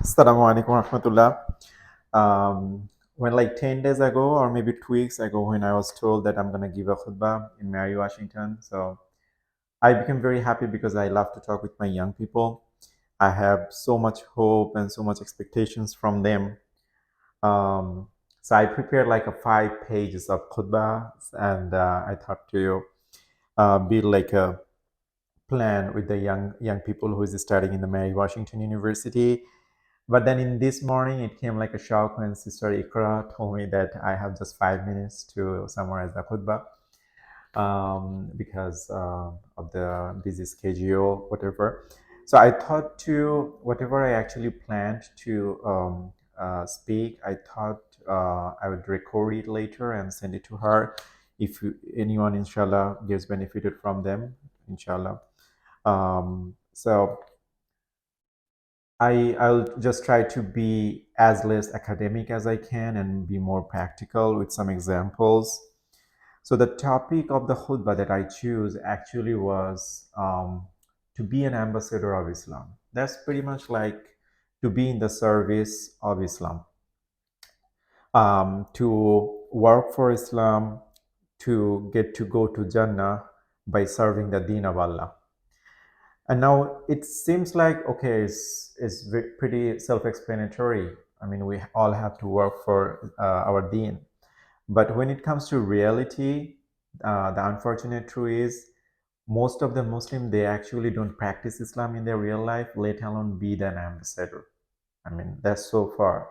Assalamu alaikum warahmatullah. When like 10 days ago or maybe 2 weeks ago, when I was told that I'm going to give a khutbah in Mary, Washington, so I became very happy because I love to talk with my young people. I have so much hope and so much expectations from them. So I prepared like a 5 pages of khutbah, and I thought to build like a plan with the young people who is studying in the Mary Washington University. But then in this morning, it came like a shock when Sister Ikra told me that I have just 5 minutes to summarize the khutbah because of the busy schedule, whatever. So I thought to whatever I actually planned to speak, I thought I would record it later and send it to her. If anyone, inshallah, gets benefited from them, inshallah. So I'll just try to be as less academic as I can and be more practical with some examples. So the topic of the khutbah that I choose actually was to be an ambassador of Islam. That's pretty much like to be in the service of Islam, to work for Islam, to get to go to Jannah by serving the Deen of Allah. And now it seems like, okay, it's pretty self-explanatory. I mean, we all have to work for our deen. But when it comes to reality, the unfortunate truth is most of the Muslims, they actually don't practice Islam in their real life, let alone be an ambassador. I mean, that's so far.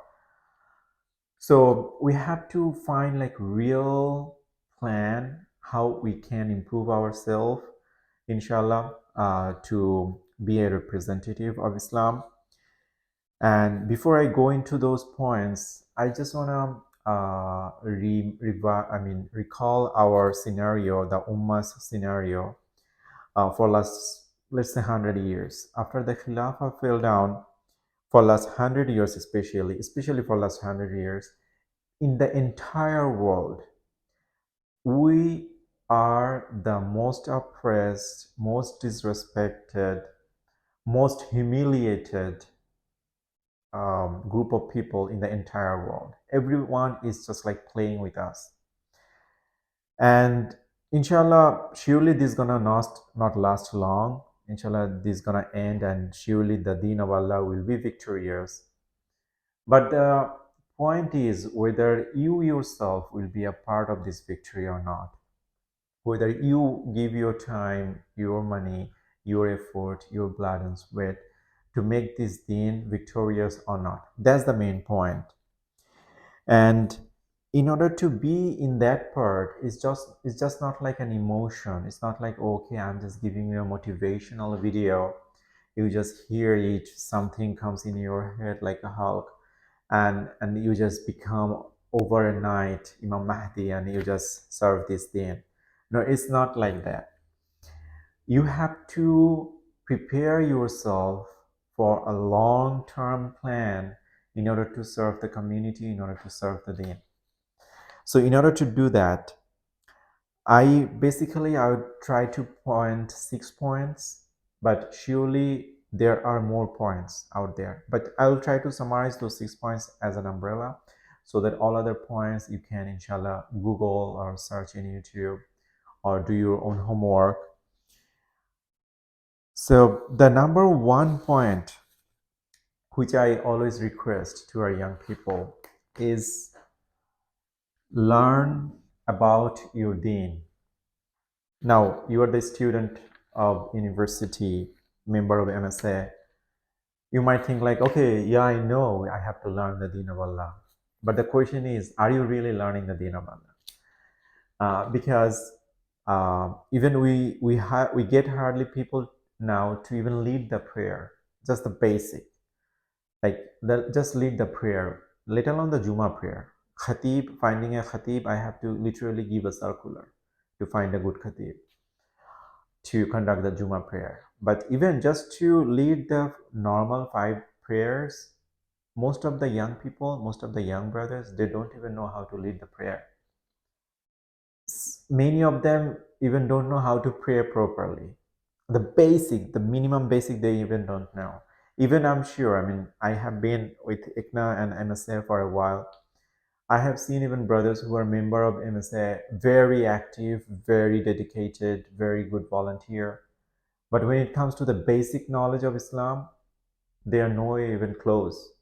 So we have to find like real plan how we can improve ourselves, inshallah, to be a representative of Islam. And before I go into those points, I just wanna recall our scenario, the Ummah's scenario, for last, let's say, 100 years after the Khilafah fell down. For last 100 years, especially for last 100 years, in the entire world, we are the most oppressed, most disrespected, most humiliated group of people in the entire world. Everyone is just like playing with us. And inshallah, surely this gonna not last long. Inshallah, this gonna end, and surely the deen of Allah will be victorious. But the point is whether you yourself will be a part of this victory or not. Whether you give your time, your money, your effort, your blood and sweat to make this deen victorious or not. That's the main point. And in order to be in that part, it's just not like an emotion. It's not like, okay, I'm just giving you a motivational video. You just hear it, something comes in your head like a Hulk, and you just become overnight Imam Mahdi and you just serve this deen. No, it's not like that. You have to prepare yourself for a long-term plan in order to serve the community, in order to serve the deen. So in order to do that, I would try to point 6 points, but surely there are more points out there. But I will try to summarize those 6 points as an umbrella so that all other points you can inshallah Google or search in YouTube or do your own homework. So the number one point which I always request to our young people is learn about your deen. Now, you are the student of university, member of MSA. You might think like, okay, yeah, I know I have to learn the deen of Allah. But the question is, are you really learning the deen of Allah? Because even we get hardly people now to even lead the prayer, just the basic, like just lead the prayer, let alone the Juma prayer. Khatib, finding a khatib, I have to literally give a circular to find a good khatib to conduct the Juma prayer. But even just to lead the normal 5 prayers, most of the young people, most of the young brothers, they don't even know how to lead the prayer. Many of them even don't know how to pray properly. The minimum basic, they even don't know. Even I'm sure, I mean, I have been with ICNA and MSA for a while. I have seen even brothers who are member of MSA, very active, very dedicated, very good volunteer. But when it comes to the basic knowledge of Islam, they are nowhere even close.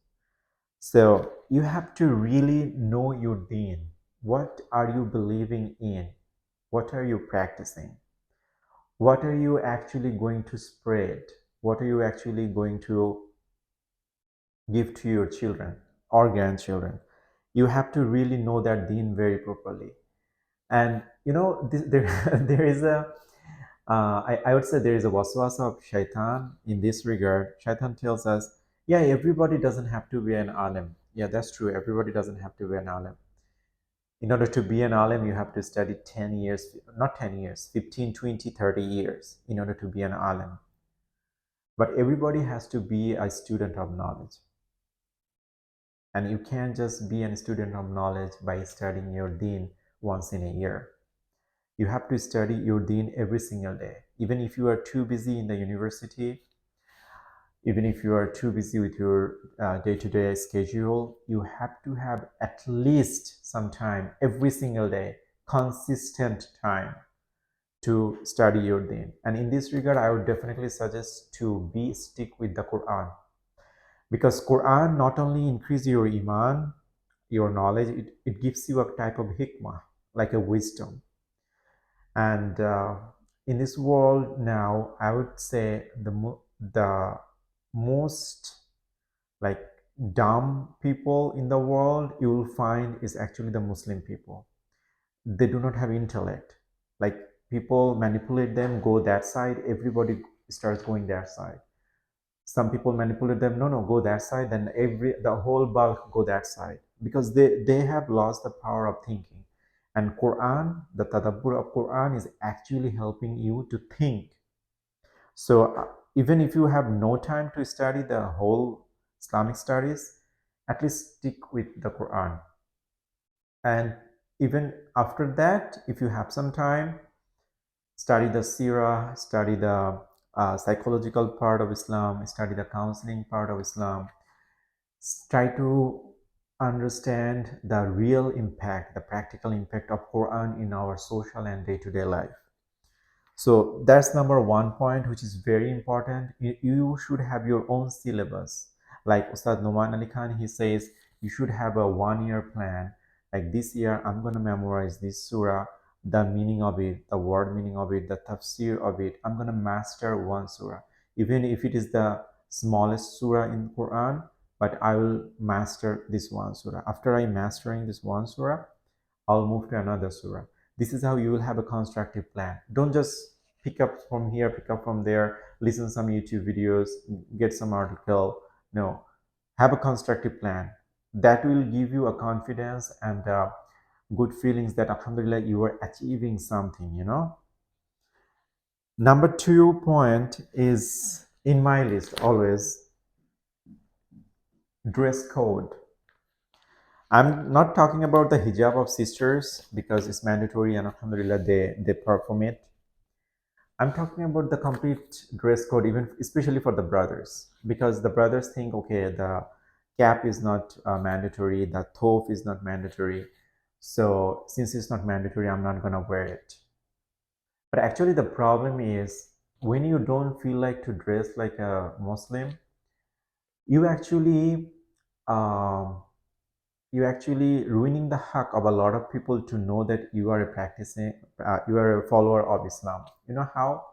So you have to really know your deen. What are you believing in? What are you practicing? What are you actually going to spread? What are you actually going to give to your children or grandchildren? You have to really know that deen very properly. And there, there is I would say there is a waswas of shaitan in this regard. Shaitan tells us, yeah, everybody doesn't have to be an alim. Yeah, that's true. Everybody doesn't have to be an alim. In order to be an alim, you have to study 10 years, not 10 years, 15, 20, 30 years in order to be an alim. But everybody has to be a student of knowledge. And you can't just be a student of knowledge by studying your deen once in a year. You have to study your deen every single day. Even if you are too busy in the university, even if you are too busy with your day-to-day schedule, you have to have at least some time every single day, consistent time to study your deen. And in this regard, I would definitely suggest to be stick with the Quran, because Quran not only increase your iman, your knowledge, it gives you a type of hikmah, like a wisdom. And in this world now, I would say the most like dumb people in the world you will find is actually the Muslim people. They do not have intellect. Like, people manipulate them, go that side, everybody starts going that side. Some people manipulate them, no, no, go that side, then the whole bulk go that side, because they have lost the power of thinking. And Quran, the tadabbur of Quran is actually helping you to think. So even if you have no time to study the whole Islamic studies, at least stick with the Quran. And even after that, if you have some time, study the Sirah, study the psychological part of Islam, study the counseling part of Islam. Try to understand the real impact, the practical impact of Quran in our social and day-to-day life. So that's number one point, which is very important. You should have your own syllabus. Like Ustad Noman Ali Khan, he says you should have a 1 year plan. Like, this year, I'm going to memorize this surah, the meaning of it, the word meaning of it, the tafsir of it. I'm going to master one surah. Even if it is the smallest surah in Quran, but I will master this one surah. After I mastering this one surah, I'll move to another surah. This is how you will have a constructive plan. Don't just pick up from here, pick up from there, listen some YouTube videos, get some article. No, have a constructive plan. That will give you a confidence and good feelings that alhamdulillah you are achieving something. Number 2 point is in my list always dress code. I'm not talking about the hijab of sisters because it's mandatory and alhamdulillah they perform it. I'm talking about the complete dress code, even especially for the brothers, because the brothers think, okay, the cap is not mandatory, the thof is not mandatory. So since it's not mandatory, I'm not gonna wear it. But actually, the problem is when you don't feel like to dress like a Muslim, you actually um, you actually ruining the haq of a lot of people to know that you are a practicing you are a follower of Islam. You know how?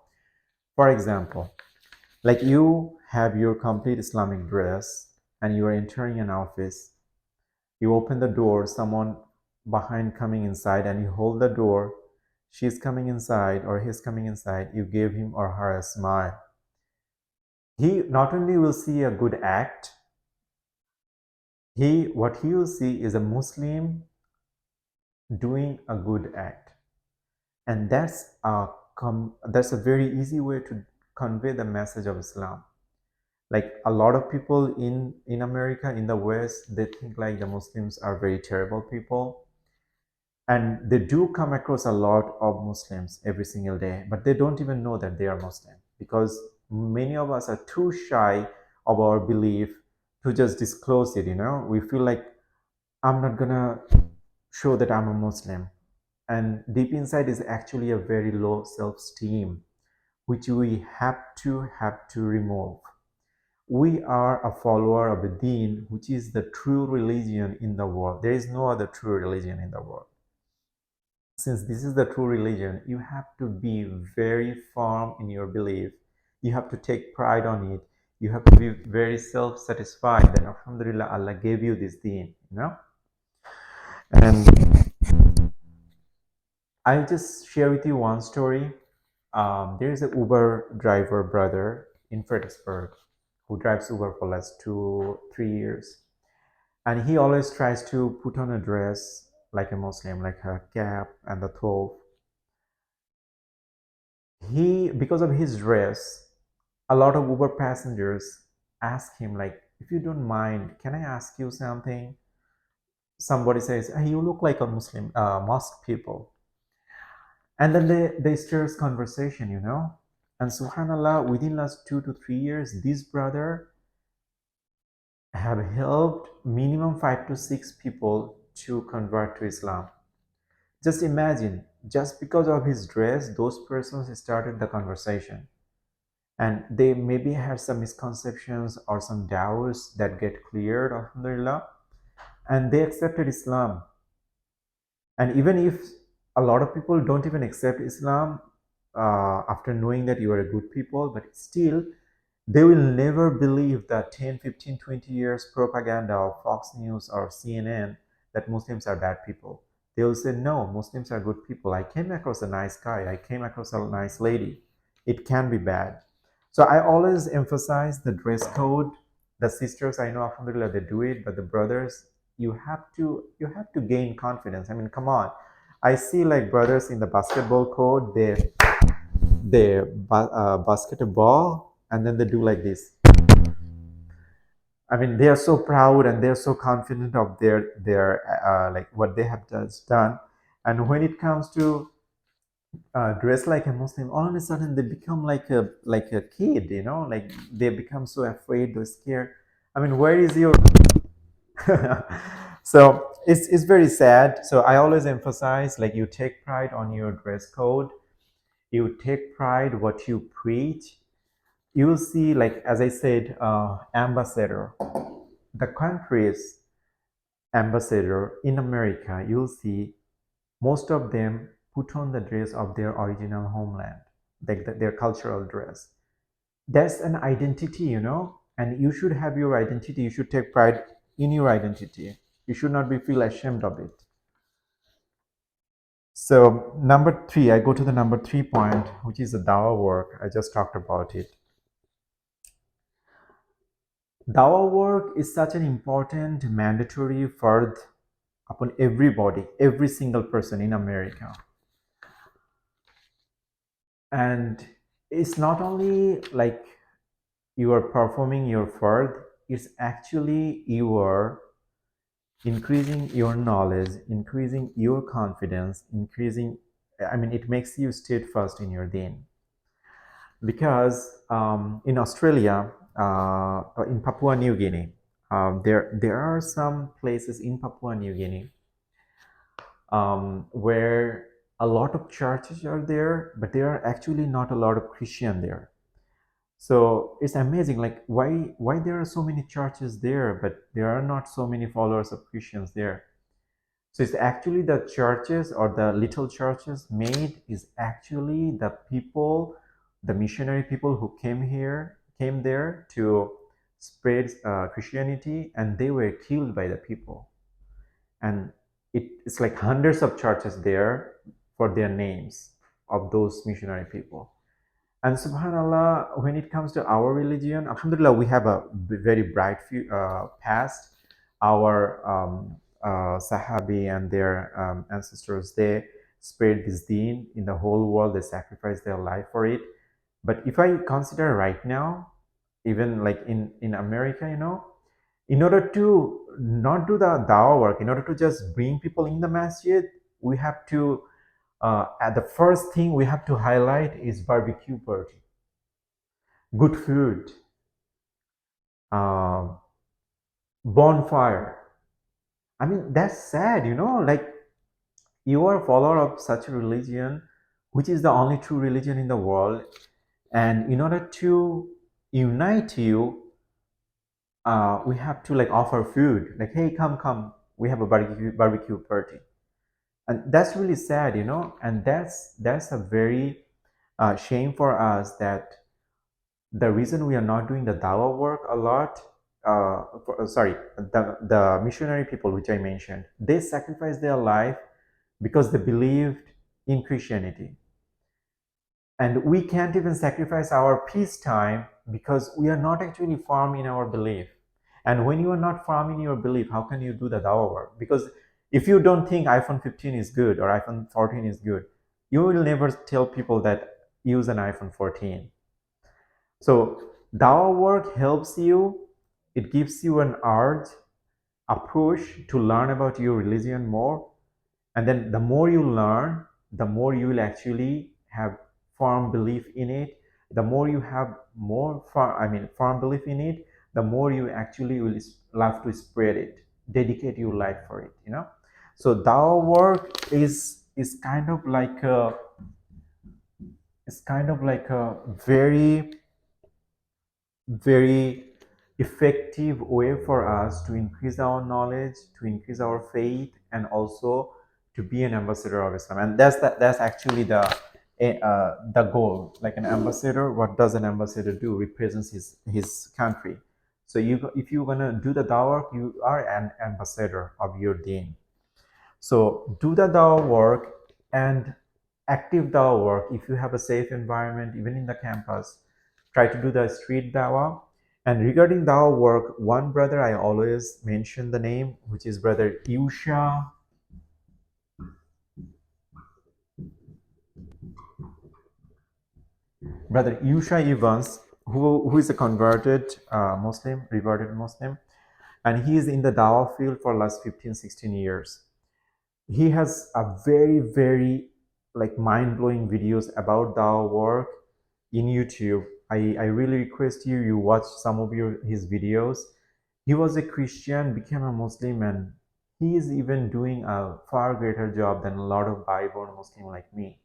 For example, like, you have your complete Islamic dress and you are entering an office. You open the door, someone behind coming inside, and you hold the door. She's coming inside or he's coming inside. You give him or her a smile. He not only will see a good act, what he will see is a Muslim doing a good act. And that's a very easy way to convey the message of Islam. Like, a lot of people in America, in the West, they think like the Muslims are very terrible people, and they do come across a lot of Muslims every single day, but they don't even know that they are Muslim, because many of us are too shy of our belief to just disclose it. We feel like I'm not gonna show that I'm a Muslim. And deep inside is actually a very low self-esteem, which we have to remove. We are a follower of a deen, which is the true religion in the world. There is no other true religion in the world. Since this is the true religion, you have to be very firm in your belief. You have to take pride on it. You have to be very self-satisfied that Alhamdulillah, Allah gave you this deen. And I'll just share with you one story. There is a Uber driver brother in Fredericksburg who drives Uber for last 2 3 years, and he always tries to put on a dress like a Muslim, like a cap and the thobe. He, because of his dress, a lot of Uber passengers ask him like, if you don't mind, can I ask you something? Somebody says, hey, you look like a Muslim mosque people. And then they stirs conversation. And subhanallah, within last 2 to 3 years, this brother have helped minimum 5 to 6 people to convert to Islam. Just imagine, just because of his dress, those persons started the conversation. And they maybe have some misconceptions or some doubts that get cleared, alhamdulillah, and they accepted Islam. And even if a lot of people don't even accept Islam after knowing that you are a good people, but still they will never believe that 10, 15, 20 years propaganda of Fox News or CNN that Muslims are bad people. They will say, no, Muslims are good people. I came across a nice guy. I came across a nice lady. It can be bad. So I always emphasize the dress code. The sisters, I know, alhamdulillah, they do it, but the brothers, you have to gain confidence. I mean, come on. I see like brothers in the basketball court, they basket a ball and then they do like this. I mean, they are so proud and they're so confident of their like what they have just done. And when it comes to dress like a Muslim, all of a sudden they become like a kid, like they become so afraid, they're scared. I mean, where is your so it's very sad. So I always emphasize like you take pride on your dress code, you take pride what you preach. You will see, like as I said, ambassador, the country's ambassador in America, you'll see most of them put on the dress of their original homeland, like their cultural dress. That's an identity, and you should have your identity. You should take pride in your identity. You should not be feel ashamed of it. So number three, I go to the number 3 point, which is the dawah work. I just talked about it. Dawah work is such an important mandatory fard upon everybody, every single person in America. And it's not only like you are performing your fard, it's actually you are increasing your knowledge, increasing your confidence, it makes you steadfast in your deen. Because in Australia, in Papua New Guinea, there are some places in Papua New Guinea where a lot of churches are there, but there are actually not a lot of Christian there. So it's amazing, like why there are so many churches there, but there are not so many followers of Christians there. So it's actually the churches or the little churches made is actually the people, the missionary people who came there to spread Christianity, and they were killed by the people. And it's like hundreds of churches there for their names of those missionary people. And subhanallah, when it comes to our religion, alhamdulillah, we have a very bright past. Our sahabi and their ancestors, they spread this deen in the whole world. They sacrificed their life for it. But if I consider right now, even like in America, in order to not do the dawah work, in order to just bring people in the masjid, we have to at the first thing we have to highlight is barbecue party, good food. uh, bonfire. I mean, that's sad, like you are a follower of such a religion, which is the only true religion in the world. And in order to unite you, we have to like offer food. Like, hey, come, we have a barbecue party, and that's really sad, And that's a very shame for us that the reason we are not doing the dawa work a lot. Sorry, the missionary people which I mentioned, they sacrificed their life because they believed in Christianity. And we can't even sacrifice our peace time because we are not actually firm in our belief. And when you are not firm in your belief, how can you do the dawah work? Because if you don't think iPhone 15 is good or iPhone 14 is good, you will never tell people that use an iPhone 14. So dawah work helps you. It gives you an urge, a push to learn about your religion more. And then the more you learn, the more you will actually have firm belief in it. The more you have firm belief in it, the more you actually will love to spread it, dedicate your life for it, So dawah work is kind of like a very very effective way for us to increase our knowledge, to increase our faith, and also to be an ambassador of Islam. And that's actually the goal. Like an ambassador, what does an ambassador do? Represents his country. So if you're gonna do the dawah, you are an ambassador of your deen. So do the dawah work and active dawah work. If you have a safe environment, even in the campus, try to do the street dawah. And regarding dawah work, one brother I always mention the name, which is brother Yusha. Brother Yusha Evans, who is a converted Muslim, reverted Muslim, and he is in the dawah field for last 15, 16 years. He has a very, very like mind-blowing videos about dawah work in YouTube. I really request you watch some of his videos. He was a Christian, became a Muslim, and he is even doing a far greater job than a lot of Bible Muslim like me.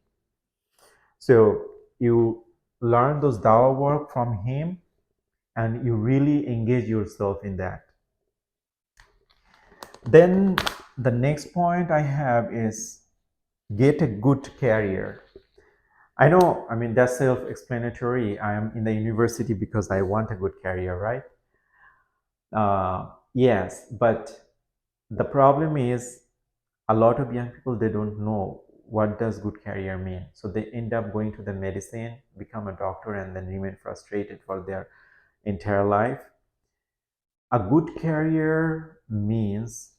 So you learn those dawah work from him, and you really engage yourself in that. Then the next point I have is get a good career. I know, I mean, that's self-explanatory. I am in the university because I want a good career, right? Yes, but the problem is a lot of young people, they don't know what does good career mean. So they end up going to the medicine, become a doctor, and then remain frustrated for their entire life. A good career means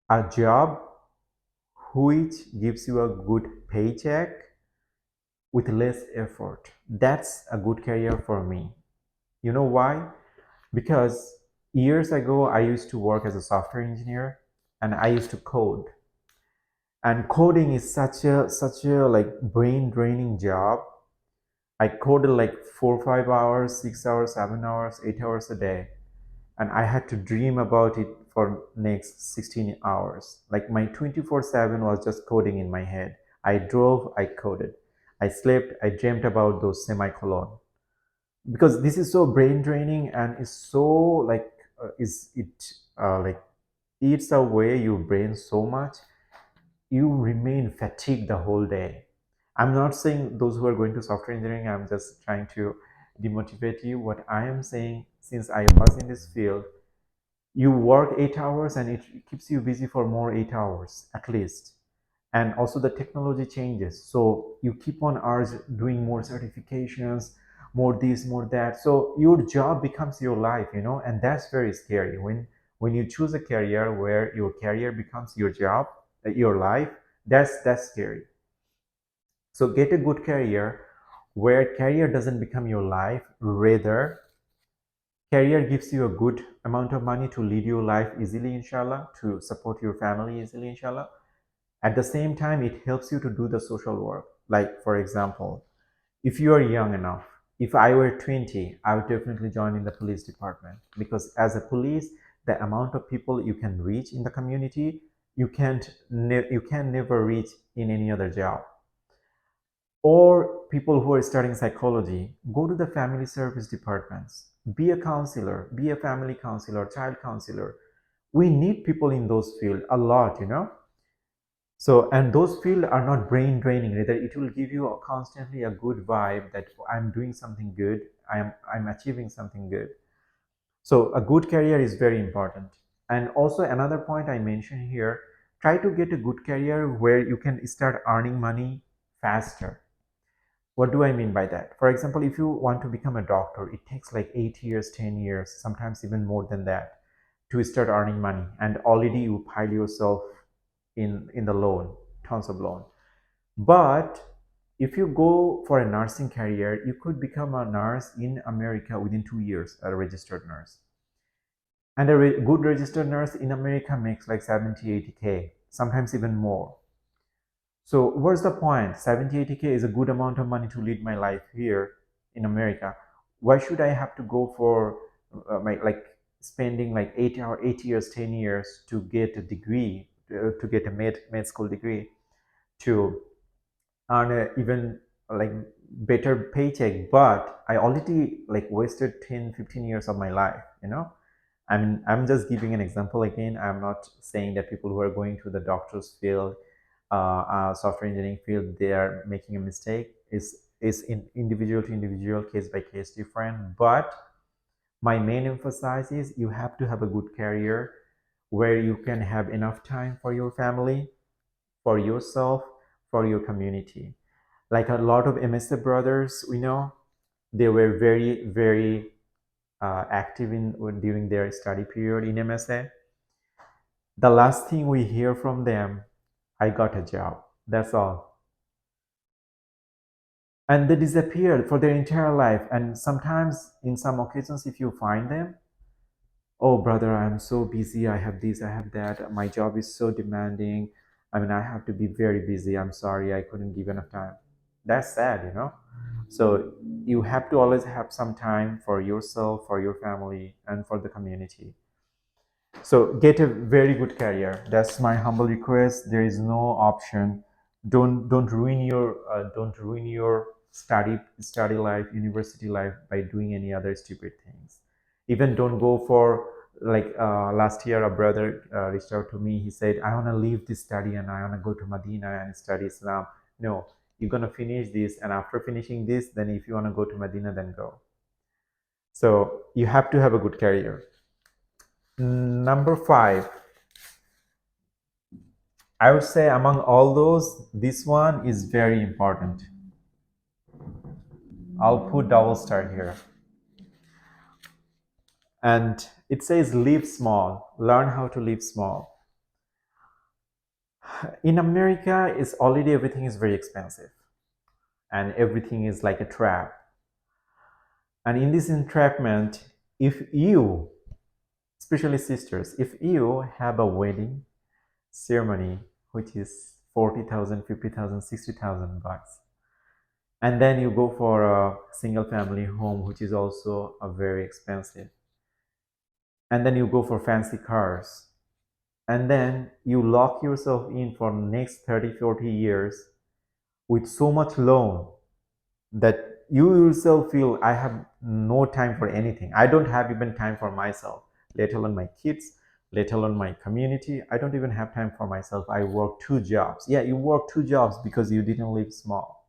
a job which gives you a good paycheck with less effort. That's a good career for me. You know why? Because years ago I used to work as a software engineer and I used to code. And coding is such a like brain draining job. I coded like 4 5 hours, 6 hours, 7 hours, 8 hours a day. And I had to dream about it for next 16 hours. Like my 24/7 was just coding in my head. I drove, I coded. I slept, I dreamt about those semicolon. Because this is so brain draining and is so like is it like eats away your brain so much, you remain fatigued the whole day. I'm not saying those who are going to software engineering, I'm just trying to demotivate you. What I am saying, since I was in this field, you work 8 hours and it keeps you busy for more 8 hours at least. And also the technology changes, so you keep on hours doing more certifications, more this, more that, so your job becomes your life, and that's very scary when you choose a career where your career becomes your job, your life. That's scary. So get a good career where career doesn't become your life, rather career gives you a good amount of money to lead your life easily, inshallah, to support your family easily, inshallah. At the same time, it helps you to do the social work. Like, for example, if you are young enough, If I were 20, I would definitely join in the police department, because as a police, the amount of people you can reach in the community, you can never reach in any other job. Or people who are studying psychology, go to the family service departments, be a counselor, be a family counselor, child counselor. We need people in those fields a lot. So, and those fields are not brain draining. Rather, it will give you constantly a good vibe that I'm doing something good. I'm achieving something good. So, a good career is very important. And also another point I mentioned here: try to get a good career where you can start earning money faster. What do I mean by that? For example, if you want to become a doctor, it takes like 8 years, 10 years, sometimes even more than that to start earning money. And already you pile yourself in the loan, tons of loan. But if you go for a nursing career, you could become a nurse in America within 2 years, a registered nurse. And a good registered nurse in America makes like 70, 80K, sometimes even more. So what's the point? 70, 80K is a good amount of money to lead my life here in America. Why should I have to go for my like spending like 8 years, 10 years to get a degree, to get a med school degree, to earn a even like better paycheck, but I already like wasted 10, 15 years of my life. I'm just giving an example again. I'm not saying that people who are going to the doctor's field, software engineering field, they are making a mistake. Is in individual to individual, case by case different. But my main emphasis is you have to have a good career where you can have enough time for your family, for yourself, for your community. Like a lot of MSA brothers, they were very, very active in during their study period in MSA. The last thing we hear from them, I got a job. That's all. And they disappeared for their entire life. And sometimes, in some occasions, if you find them, oh, brother, I'm so busy. I have this, I have that. My job is so demanding. I mean, I have to be very busy. I'm sorry, I couldn't give enough time. That's sad. So you have to always have some time for yourself, for your family, and for the community. So get a very good career. That's my humble request. There is no option. Don't ruin your study life, university life by doing any other stupid things. Even don't go for like last year a brother reached out to me. He said, I want to leave this study and I want to go to Medina and study Islam. No, you're gonna finish this, and after finishing this, then if you want to go to Medina, then go. So you have to have a good career. Number five, I would say among all those, this one is very important. I'll put double star here. And it says live small, learn how to live small. In America, it's already everything is very expensive and everything is like a trap. And in this entrapment, if you, especially sisters, if you have a wedding ceremony which is 40,000, 50,000, 60,000 bucks, and then you go for a single family home which is also a very expensive, and then you go for fancy cars, and then you lock yourself in for next 30, 40 years with so much loan that you yourself feel I have no time for anything. I don't have even time for myself, let alone my kids, let alone my community. I don't even have time for myself. I work two jobs. Yeah, you work two jobs because you didn't live small.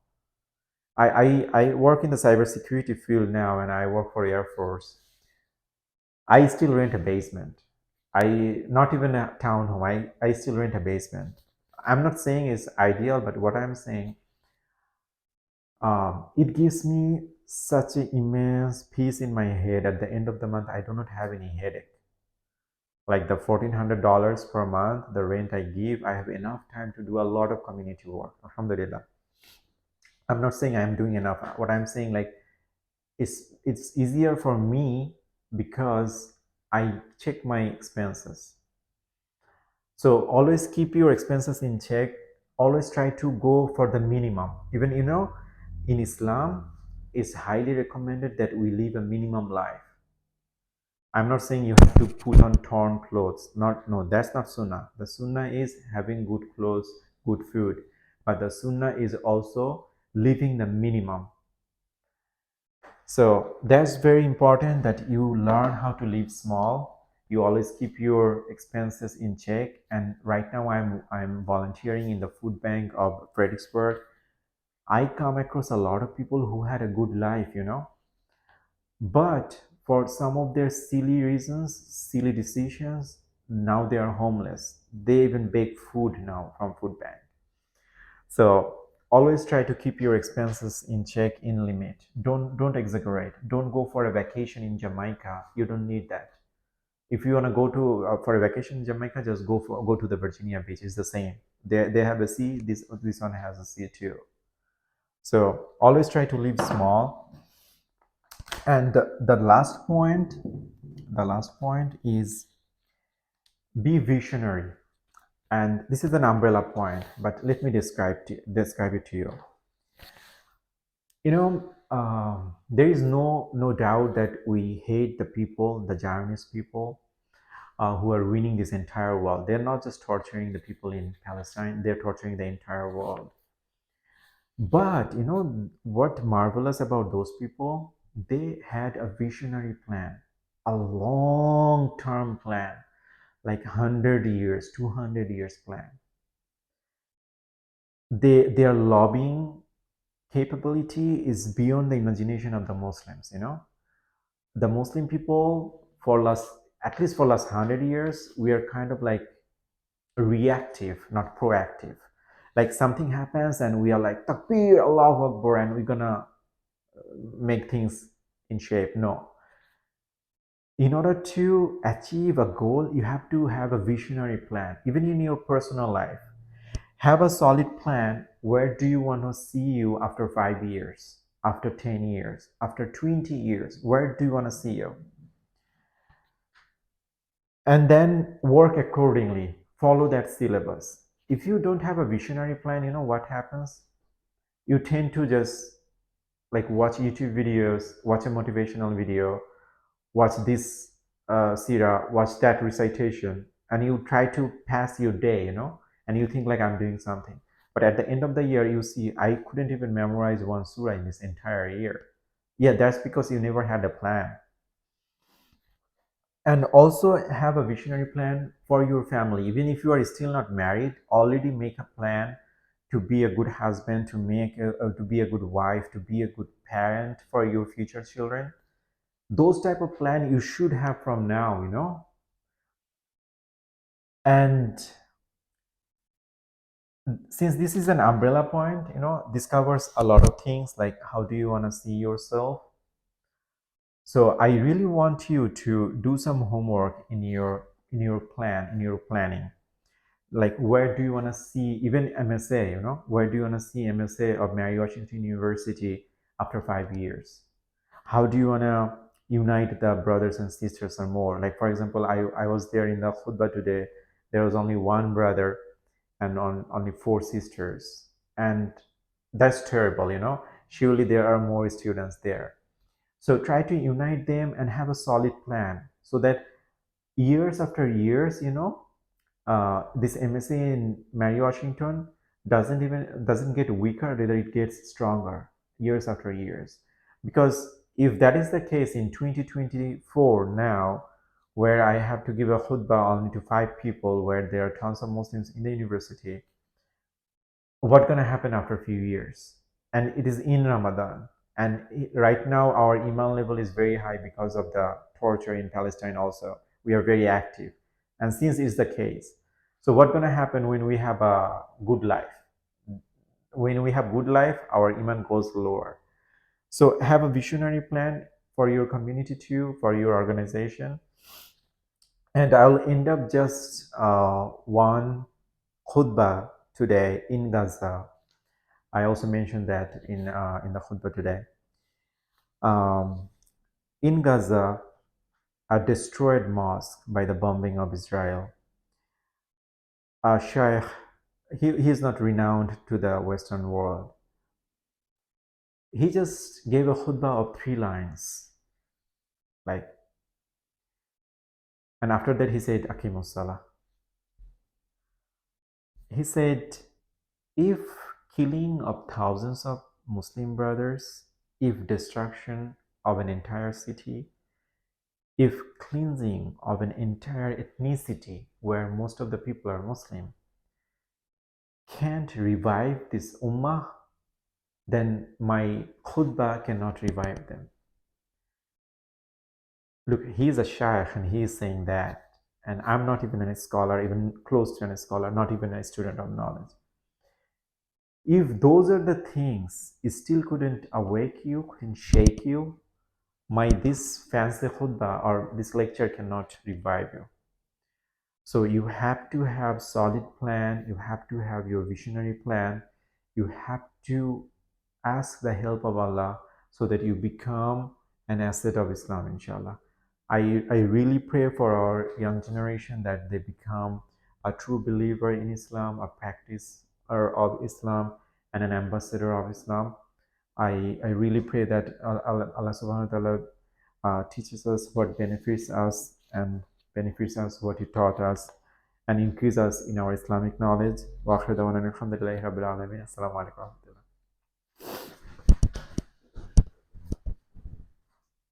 I work in the cybersecurity field now, and I work for Air Force. I still rent a basement. I not even a townhome. I still rent a basement. I'm not saying it's ideal, but what I'm saying, it gives me such an immense peace in my head. At the end of the month, I do not have any headache. Like the $1,400 per month, the rent I give, I have enough time to do a lot of community work. Alhamdulillah. I'm not saying I'm doing enough. What I'm saying, like, it's easier for me because I check my expenses. So always keep your expenses in check. Always try to go for the minimum. Even in Islam, it's highly recommended that we live a minimum life. I'm not saying you have to put on torn clothes. Not no, that's not sunnah. The sunnah is having good clothes, good food. But the sunnah is also living the minimum. So that's very important that you learn how to live small. You always keep your expenses in check. And right now I'm volunteering in the food bank of Fredericksburg. I come across a lot of people who had a good life. But for some of their silly reasons, silly decisions, now they are homeless. They even beg food now from food bank. So always try to keep your expenses in check, in limit. Don't exaggerate. Don't go for a vacation in Jamaica. You don't need that. If you want to go to for a vacation in Jamaica, just go to the Virginia beach. It's the same. They have a sea. This one has a sea too. So always try to live small. And the last point is be visionary. And this is an umbrella point, but let me describe it to you. There is no doubt that we hate the people, the Zionist people, who are winning this entire world. They're not just torturing the people in Palestine; they're torturing the entire world. But what marvelous about those people? They had a visionary plan, a long-term plan, like 100 years, 200 years plan. Their lobbying capability is beyond the imagination of the Muslims. The Muslim people for last at least for last 100 years, we are kind of like reactive, not proactive. Like something happens and we are like Takbir, Allahu Akbar, and we're gonna make things in shape. No. In order to achieve a goal, you have to have a visionary plan, even in your personal life. Have a solid plan. Where do you want to see you after 5 years, after 10 years, after 20 years? Where do you want to see you? And then work accordingly. Follow that syllabus. If you don't have a visionary plan, you know what happens? You tend to just like watch YouTube videos, watch a motivational video, watch this sira, watch that recitation, and you try to pass your day, and you think like I'm doing something. But at the end of the year, you see, I couldn't even memorize one surah in this entire year. Yeah, that's because you never had a plan. And also have a visionary plan for your family. Even if you are still not married, already make a plan to be a good husband, to be a good wife, to be a good parent for your future children. Those type of plan you should have from now. And since this is an umbrella point, this covers a lot of things like how do you want to see yourself. So I really want you to do some homework in your planning. Like where do you want to see even MSA, where do you want to see MSA of Mary Washington University after 5 years? How do you want to unite the brothers and sisters or more? Like for example, I was there in the khutbah today. There was only one brother and only four sisters, and that's terrible. Surely there are more students there. So try to unite them and have a solid plan so that years after years, this MSA in Mary Washington doesn't get weaker, rather it gets stronger years after years. Because if that is the case in 2024 now, where I have to give a khutbah only to 5 people, where there are tons of Muslims in the university, what's gonna happen after a few years? And it is in Ramadan. And right now our iman level is very high because of the torture in Palestine also. We are very active. And since it's the case, so what's gonna happen when we have a good life? When we have good life, our iman goes lower. So have a visionary plan for your community too, for your organization. And I'll end up just one khutbah today in Gaza. I also mentioned that in the khutbah today. Um, in Gaza, a destroyed mosque by the bombing of Israel. A sheikh, he is not renowned to the Western world. He just gave a khutbah of 3 lines, like, and after that he said, Akimus Salah. He said, if killing of thousands of Muslim brothers, if destruction of an entire city, if cleansing of an entire ethnicity where most of the people are Muslim can't revive this ummah, then my khutbah cannot revive them. Look, he is a shaykh and he is saying that, and I'm not even a scholar, even close to a scholar, not even a student of knowledge. If those are the things it still couldn't awake you, couldn't shake you, my this fancy khutbah or this lecture cannot revive you. So you have to have solid plan, you have to have your visionary plan, you have to ask the help of Allah so that you become an asset of Islam, inshallah. I really pray for our young generation that they become a true believer in Islam, a practicer of Islam, and an ambassador of Islam. I really pray that Allah subhanahu wa ta'ala teaches us what benefits us and benefits us what He taught us and increase us in our Islamic knowledge. Wa akhiru da'wana alhamdulillahi rabbil alamin. Assalamu alaikum.